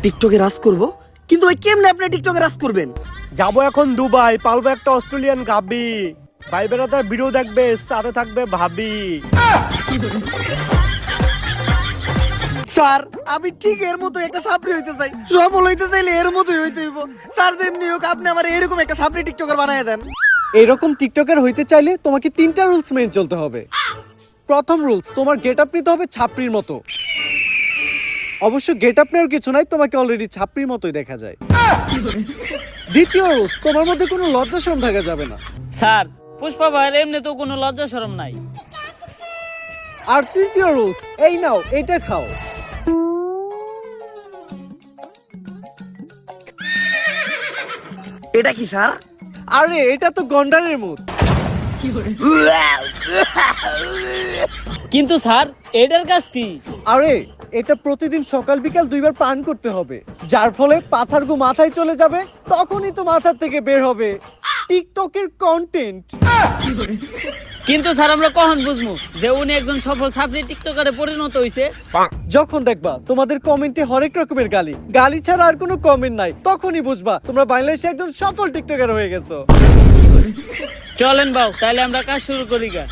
টিকটকে রাজ করব, কিন্তু ভাই কেমনে আপনি টিকটকে রাজ করবেন? যাবো এখন দুবাই, পালবো একটা অস্ট্রেলিয়ান গাবি, ভাই বেড়াতার ভিডিও দেখবে, সাথে থাকবে ভাবি। স্যার আমি ঠিক এর মতো একটা সাপ্রি হইতে চাই, সফল হইতে চাইলে এর মতোই হইতে হইব। স্যার যেমনি হোক আপনি আমার এরকম একটা সাপ্রি টিকটকার বানায় দেন। এইরকম টিকটকার হইতে চাইলে তোমাকে 3টা রুলস মেনে চলতে হবে। প্রথম রুলস, তোমার গেট আপ নিতে হবে ছাপরির মতো। অবশ্য গেট আপ নেওয়ার কিছু নাই, তোমাকে অলরেডি ছাপরির মতোই দেখা যায়। দ্বিতীয় রুলস, তোমার মধ্যে কোনো লজ্জা শরম থাকা যাবে না। স্যার পুষ্পা ভাইয়ের এমনি তো কোনো লজ্জা শরম নাই। আর তৃতীয় রুলস, এই নাও এটা খাও। এটা কি স্যার? আরে এটা তো গন্ডারের মুখ। কিন্তু স্যার এটার কাজ কি? আরে এটা প্রতিদিন সকাল বিকাল 2বার পান করতে হবে, যার ফলে পাছার গু মাথায় চলে যাবে, তখনই তো মাথার থেকে বের হবে টিকটকের কন্টেন্ট। কিন্তু স্যার আমরা কখন বুঝবো যে উনি একজন সফল ছাত্রী টিকটকারে পরিণত হইছে? যখন দেখবা তোমাদের কমেন্টে হরেক রকমের গালি, গালি ছাড়া আর কোনো কমেন্ট নাই, তখনই বুঝবা তোমরা বাংলাদেশে একজন সফল টিকটকার হয়ে গেছো। চলেন বাউ, তাহলে আমরা কাজ শুরু করি গা।